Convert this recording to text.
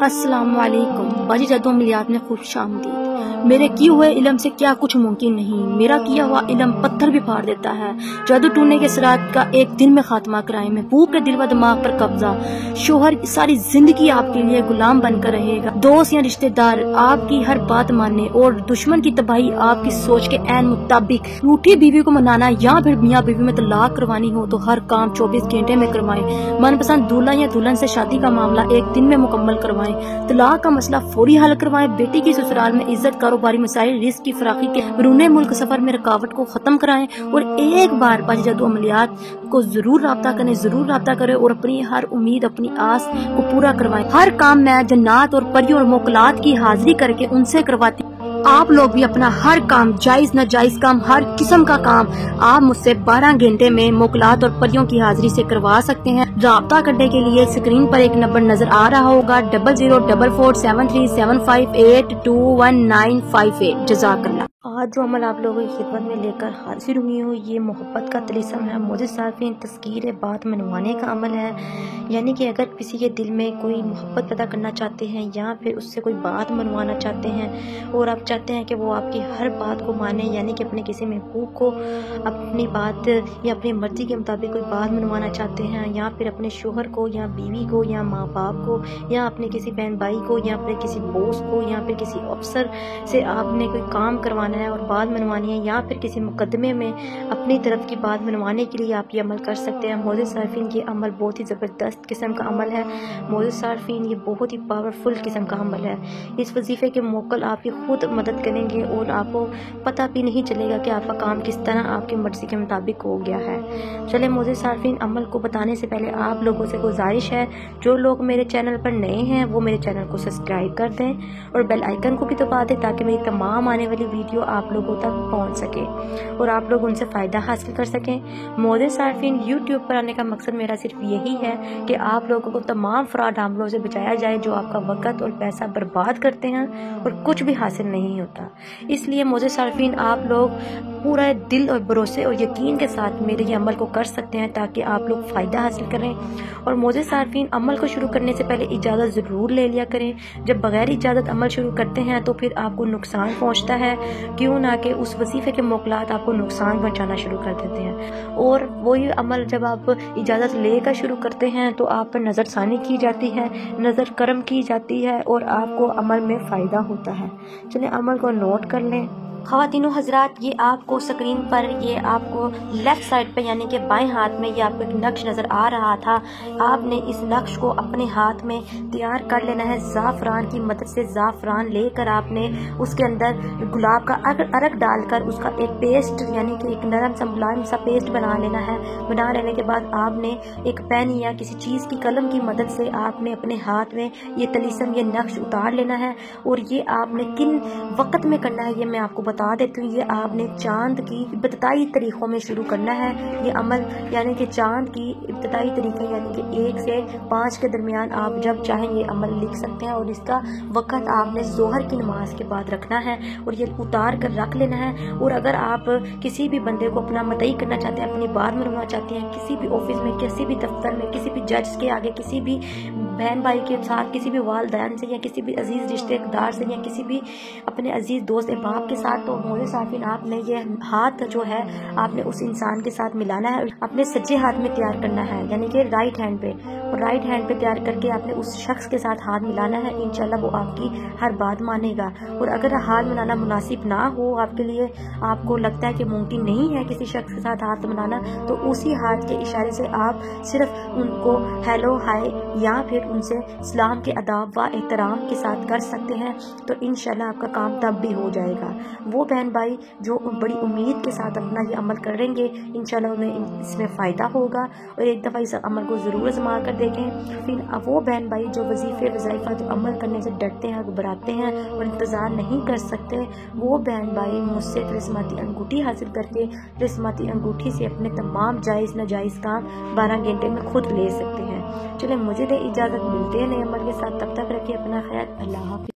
अस्सलाम वालेकुम। बाजी जदों मिलियात में खुश आमदीद। मेरे किए हुए इल्म से क्या कुछ मुमकिन नहीं, मेरा किया हुआ इल्म पत्थर भी फाड़ देता है। जादू टूटने के सरात का एक दिन में खात्मा कराए, महबूब के दिल व दिमाग पर कब्जा। शोहर सारी जिंदगी आपके लिए गुलाम बनकर रहेगा। दोस्त या रिश्तेदार आपकी हर बात माने और दुश्मन की तबाही आपकी सोच के ऐन मुताबिक। रूठी बीवी को मनाना या फिर मियाँ बीवी में तलाक करवानी हो तो हर काम 24 घंटे में करवाएं। मनपसंद दूल्हा या दुल्हन से शादी का मामला एक दिन में मुकम्मल करवाएं। तलाक का मसला फौरी हल करवाएं। बेटी की ससुराल में इज्जत, कारोबारी मसाइल, रिस्क की फराखी के बैरून मुल्क सफर में रुकावट को खत्म कराएं और एक बार बाजी जादू अमलियात को जरूर राब्ता करें और अपनी हर उम्मीद, अपनी आस को पूरा करवाएं। हर काम मैं जन्नात और परियों और मोकलात की हाजिरी करके उनसे करवाती। आप लोग भी अपना हर काम, जायज नाजायज काम, हर किस्म का काम आप मुझसे 12 घंटे में मोकलात और परियों की हाजिरी से करवा सकते हैं। राब्ता करने के लिए स्क्रीन पर एक नंबर नजर आ रहा होगा 00447375821958। जज़ाकल्लाह। आज जो अमल आप लोगों की खिदमत में लेकर हाजिर हुई हूँ, ये मोहब्बत का तिलिस्म है। मुझे सार्फिन तस्कीर बात मनवाने का अमल है, यानी कि अगर किसी के दिल में कोई मोहब्बत पैदा करना चाहते हैं या फिर उससे कोई बात मनवाना चाहते हैं और आप चाहते हैं कि वो आपकी हर बात को माने, यानी कि अपने किसी महबूब को अपनी बात या अपनी मर्जी के मुताबिक कोई बात मनवाना चाहते हैं, या फिर अपने शोहर को या बीवी को या माँ बाप को या अपने किसी बहन भाई को या अपने किसी बोस को या फिर किसी अफसर से आपने कोई काम करवाना है और बात मनवानी है, या फिर किसी मुकदमे में अपनी तरफ की बात मनवाने के लिए आप ये अमल कर सकते हैं। मौजूद सार्फिन ये अमल बहुत ही ज़बरदस्त किस्म का अमल है। मौजूद सार्फिन ये बहुत ही पावरफुल किस्म का अमल है। इस वजीफे के मोकल आपकी खुद मदद करेंगे और आपको पता भी नहीं चलेगा कि आपका काम किस तरह आपकी मर्जी के मुताबिक हो गया है। चले मौजूद सार्फिन अमल को बताने से पहले आप लोगों से गुजारिश है, जो लोग मेरे चैनल पर नए हैं वो मेरे चैनल को सब्सक्राइब कर दें और बेल आइकन को भी दबा दें ताकि मेरी तमाम आने वाली वीडियो आप लोगों तक पहुंच सके और आप लोग उनसे फ़ायदा हासिल कर सकें। मौजूद सार्फिन यूट्यूब पर आने का मकसद मेरा सिर्फ यही है कि आप लोगों को तमाम फ्रॉड हमलों से बचाया जाए जो आपका वक्त और पैसा बर्बाद करते हैं और कुछ भी हासिल नहीं होता। इसलिए मौजूद सार्फिन आप लोग पूरा दिल और भरोसे और यकीन के साथ मेरे ये अमल को कर सकते हैं ताकि आप लोग फ़ायदा हासिल करें। और मौजूद सार्फिन अमल को शुरू करने से पहले इजाज़त ज़रूर ले लिया करें। जब बगैर इजाज़त अमल शुरू करते हैं तो फिर आपको नुकसान पहुँचता है, क्यों ना कि उस वजीफे के मोकलात आपको नुकसान पहुँचाना शुरू कर देते हैं। और वही अमल जब आप इजाज़त लेकर शुरू करते हैं तो आप पर नज़रसानी की जाती है, नज़र करम की जाती है और आपको अमल में फ़ायदा होता है। चलिए अमल को नोट कर लें। ख़वातीनो हज़रात, ये आपको स्क्रीन पर ये आपको लेफ़्ट साइड पे यानी कि बाएं हाथ में ये आपको एक नक्श नज़र आ रहा था। आपने इस नक्श को अपने हाथ में तैयार कर लेना है। ज़ाफ़रान की मदद से ज़ाफ़रान लेकर आपने उसके अंदर गुलाब का अरक डालकर उसका एक पेस्ट यानी कि एक नरम सा मुलायम सा पेस्ट बना लेना है। बना लेने के बाद आपने एक पेन या किसी चीज़ की कलम की मदद से आपने अपने हाथ में ये तलीसम ये नक्श उतार लेना है। और ये आपने किन वक्त में करना है ये मैं आपको बता देती हूँ। ये आपने चांद की इब्तदाई तरीक़ों में शुरू करना है ये अमल, यानी कि चांद की इब्तदाई तरीके यानी कि 1 से 5 के दरमियान आप जब चाहें ये अमल लिख सकते हैं। और इसका वक़्त आपने ज़ोहर की नमाज के बाद रखना है और ये उतार कर रख लेना है। और अगर आप किसी भी बंदे को अपना मतई करना चाहते हैं, अपनी बात मनवाना चाहते हैं, किसी भी ऑफिस में, किसी भी दफ्तर में, किसी भी जज के आगे, किसी भी बहन भाई के साथ, किसी भी वालदैन से या किसी भी अजीज़ रिश्तेदार से या किसी भी अपने अजीज़ दोस्त अहबाब के साथ, तो मौजूद सार्फिन आपने ये हाथ जो है आपने उस इंसान के साथ मिलाना है। अपने सज्जे हाथ में तैयार करना है यानी कि राइट हैंड पे, और राइट हैंड पे तैयार करके आपने उस शख्स के साथ हाथ मिलाना है। इंशाल्लाह वो आपकी हर बात मानेगा। और अगर हाथ मिलाना मुनासिब ना हो आपके लिए, आपको लगता है कि मुमकिन नहीं है किसी शख्स के साथ हाथ मिलाना, तो उसी हाथ के इशारे से आप सिर्फ उनको हेलो हाय या फिर उनसे सलाम के अदाब व एहतराम के साथ कर सकते हैं। तो इंशाल्लाह आपका काम तब भी हो जाएगा। वो बहन भाई जो बड़ी उम्मीद के साथ अपना ये अमल करेंगे इंशाल्लाह उन्हें इसमें फ़ायदा होगा। और एक दफ़ा इस अमल को ज़रूर आज़मा कर देखें। फिर वो बहन भाई जो वजीफ़े वज़ाइफ़ा जो अमल करने से डरते हैं, घबराते हैं और इंतज़ार नहीं कर सकते, वो बहन भाई मुझसे तिलिस्माती अंगूठी हासिल करके तिलिस्माती अंगूठी से अपने तमाम जायज़ नाजायज़ काम 12 घंटे में खुद ले सकते हैं। चलिए मुझे दे इजाज़त, मिलते हैं नए अमल के साथ। तब तक रखिए अपना ख्याल। अल्लाह हाफ़िज़।